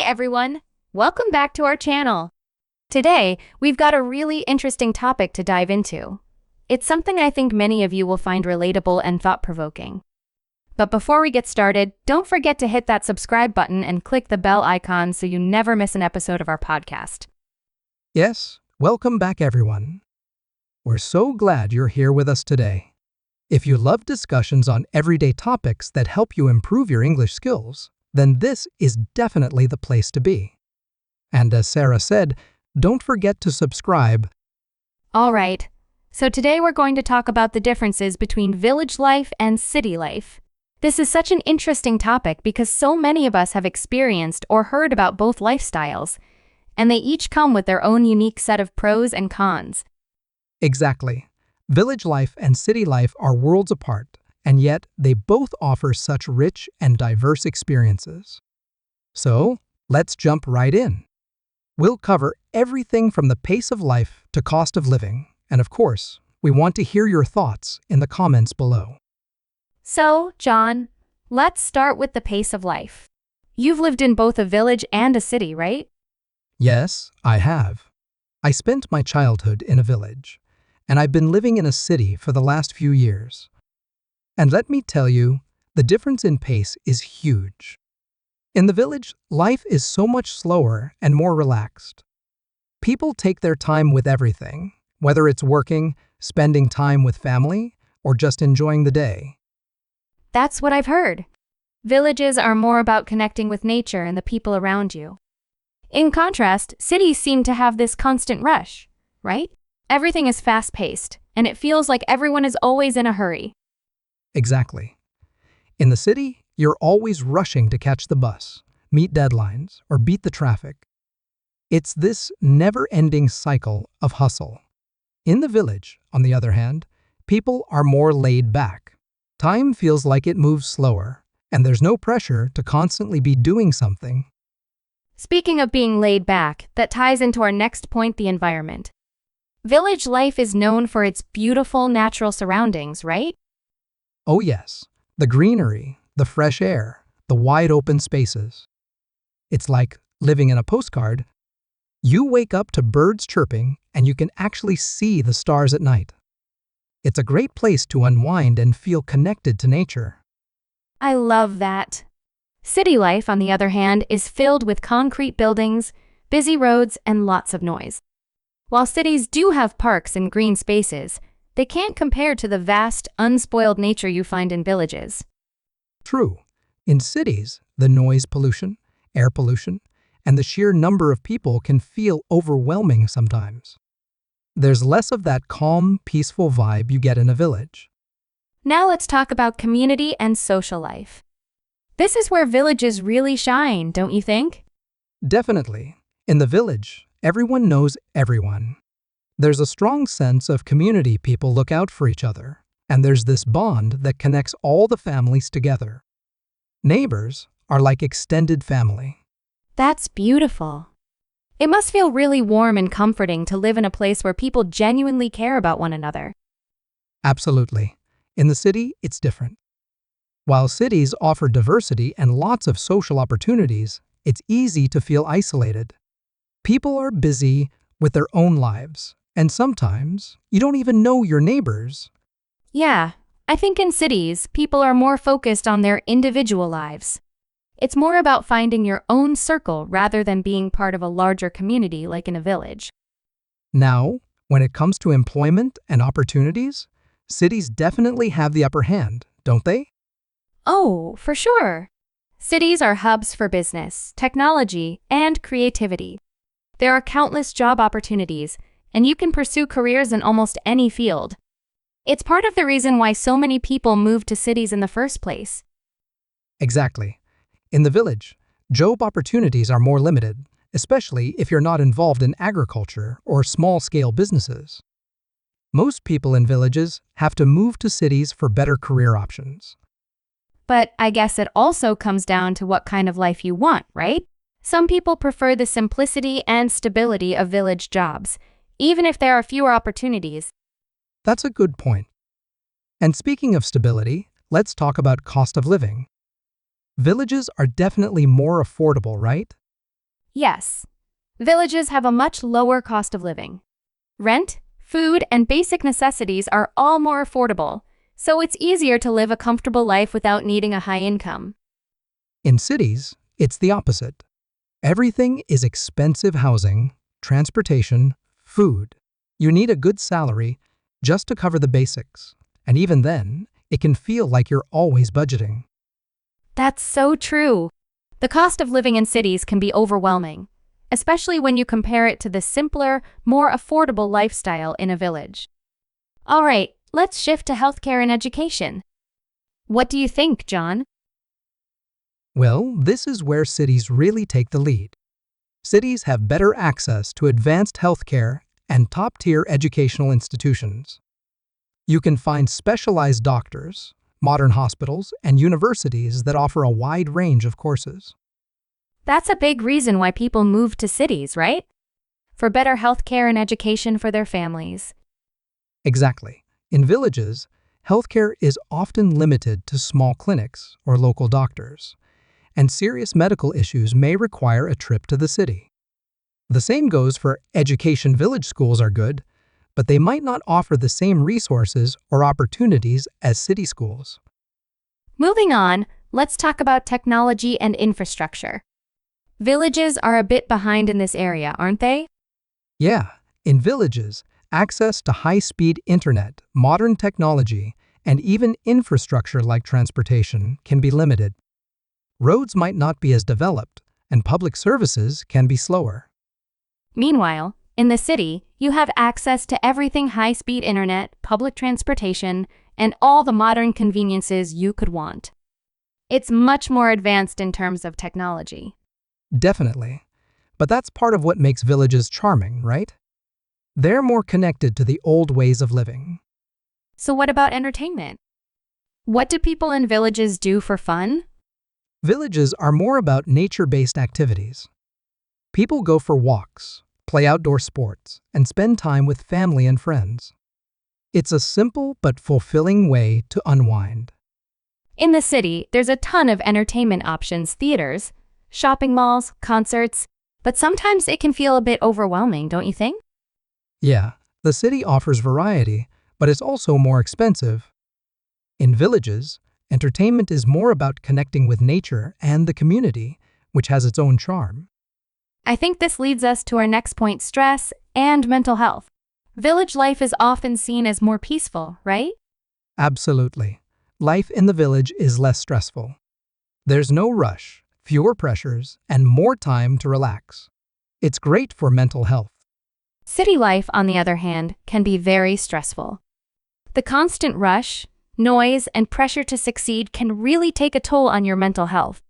everyone! Welcome back to our channel. Today, we've got a really interesting topic to dive into. It's something I think many of you will find relatable and thought-provoking. But before we get started, don't forget to hit that subscribe button and click the bell icon so you never miss an episode of our podcast. Yes, welcome back everyone. We're so glad you're here with us today. If you love discussions on everyday topics that help you improve your English skills, then this is definitely the place to be. And as Sarah said, don't forget to subscribe. All right, so today we're going to talk about the differences between village life and city life. This is such an interesting topic because so many of us have experienced or heard about both lifestyles, and they each come with their own unique set of pros and cons. Exactly. Village life and city life are worlds apart, and yet they both offer such rich and diverse experiences. So, let's jump right in. We'll cover everything from the pace of life to cost of living, and of course, we want to hear your thoughts in the comments below. So, John, let's start with the pace of life. You've lived in both a village and a city, right? Yes, I have. I spent my childhood in a village, and I've been living in a city for the last few years. And let me tell you, the difference in pace is huge. In the village, life is so much slower and more relaxed. People take their time with everything, whether it's working, spending time with family, or just enjoying the day. That's what I've heard. Villages are more about connecting with nature and the people around you. In contrast, cities seem to have this constant rush, right? Everything is fast-paced, and it feels like everyone is always in a hurry. Exactly. In the city, you're always rushing to catch the bus, meet deadlines, or beat the traffic. It's this never-ending cycle of hustle. In the village, on the other hand, people are more laid back. Time feels like it moves slower, and there's no pressure to constantly be doing something. Speaking of being laid back, that ties into our next point, the environment. Village life is known for its beautiful natural surroundings, right? Oh yes, the greenery, the fresh air, the wide open spaces. It's like living in a postcard. You wake up to birds chirping and you can actually see the stars at night. It's a great place to unwind and feel connected to nature. I love that. City life, on the other hand, is filled with concrete buildings, busy roads, and lots of noise. While cities do have parks and green spaces, they can't compare to the vast, unspoiled nature you find in villages. True. In cities, the noise pollution, air pollution, and the sheer number of people can feel overwhelming sometimes. There's less of that calm, peaceful vibe you get in a village. Now let's talk about community and social life. This is where villages really shine, don't you think? Definitely. In the village, everyone knows everyone. There's a strong sense of community. People look out for each other, and there's this bond that connects all the families together. Neighbors are like extended family. That's beautiful. It must feel really warm and comforting to live in a place where people genuinely care about one another. Absolutely. In the city, it's different. While cities offer diversity and lots of social opportunities, it's easy to feel isolated. People are busy with their own lives, and sometimes you don't even know your neighbors. Yeah, I think in cities, people are more focused on their individual lives. It's more about finding your own circle rather than being part of a larger community like in a village. Now, when it comes to employment and opportunities, cities definitely have the upper hand, don't they? Oh, for sure. Cities are hubs for business, technology, and creativity. There are countless job opportunities, and you can pursue careers in almost any field. It's part of the reason why so many people move to cities in the first place. Exactly. In the village, job opportunities are more limited, especially if you're not involved in agriculture or small-scale businesses. Most people in villages have to move to cities for better career options. But I guess it also comes down to what kind of life you want, right? Some people prefer the simplicity and stability of village jobs, even if there are fewer opportunities. That's a good point. And speaking of stability, let's talk about cost of living. Villages are definitely more affordable, right? Yes. Villages have a much lower cost of living. Rent, food, and basic necessities are all more affordable, so it's easier to live a comfortable life without needing a high income. In cities, it's the opposite. Everything is expensive: housing, transportation, food. You need a good salary just to cover the basics, and even then, it can feel like you're always budgeting. That's so true. The cost of living in cities can be overwhelming, especially when you compare it to the simpler, more affordable lifestyle in a village. All right, let's shift to healthcare and education. What do you think, John? Well, this is where cities really take the lead. Cities have better access to advanced healthcare and top-tier educational institutions. You can find specialized doctors, modern hospitals, and universities that offer a wide range of courses. That's a big reason why people move to cities, right? For better healthcare and education for their families. Exactly. In villages, healthcare is often limited to small clinics or local doctors, and serious medical issues may require a trip to the city. The same goes for education. Village schools are good, but they might not offer the same resources or opportunities as city schools. Moving on, let's talk about technology and infrastructure. Villages are a bit behind in this area, aren't they? Yeah, in villages, access to high-speed internet, modern technology, and even infrastructure like transportation can be limited. Roads might not be as developed, and public services can be slower. Meanwhile, in the city, you have access to everything: high-speed internet, public transportation, and all the modern conveniences you could want. It's much more advanced in terms of technology. Definitely. But that's part of what makes villages charming, right? They're more connected to the old ways of living. So what about entertainment? What do people in villages do for fun? Villages are more about nature-based activities. People go for walks, play outdoor sports, and spend time with family and friends. It's a simple but fulfilling way to unwind. In the city, there's a ton of entertainment options: theaters, shopping malls, concerts, but sometimes it can feel a bit overwhelming, don't you think? Yeah, the city offers variety, but it's also more expensive. In villages, entertainment is more about connecting with nature and the community, which has its own charm. I think this leads us to our next point: stress and mental health. Village life is often seen as more peaceful, right? Absolutely. Life in the village is less stressful. There's no rush, fewer pressures, and more time to relax. It's great for mental health. City life, on the other hand, can be very stressful. The constant rush, noise, and pressure to succeed can really take a toll on your mental health.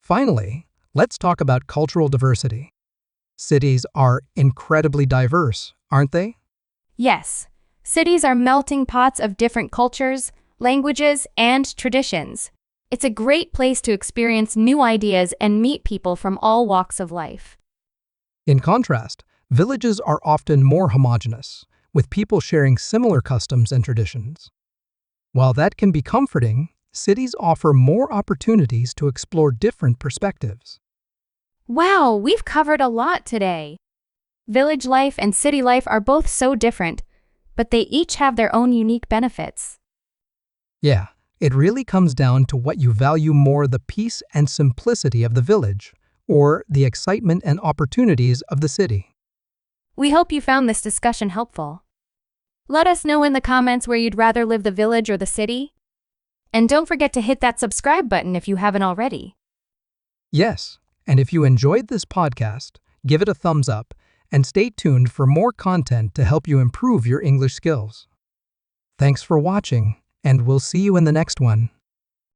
Finally, let's talk about cultural diversity. Cities are incredibly diverse, aren't they? Yes, cities are melting pots of different cultures, languages, and traditions. It's a great place to experience new ideas and meet people from all walks of life. In contrast, villages are often more homogeneous, with people sharing similar customs and traditions. While that can be comforting, cities offer more opportunities to explore different perspectives. Wow, we've covered a lot today. Village life and city life are both so different, but they each have their own unique benefits. Yeah, it really comes down to what you value more: the peace and simplicity of the village, or the excitement and opportunities of the city. We hope you found this discussion helpful. Let us know in the comments where you'd rather live: the village or the city. And don't forget to hit that subscribe button if you haven't already. Yes, and if you enjoyed this podcast, give it a thumbs up and stay tuned for more content to help you improve your English skills. Thanks for watching, and we'll see you in the next one.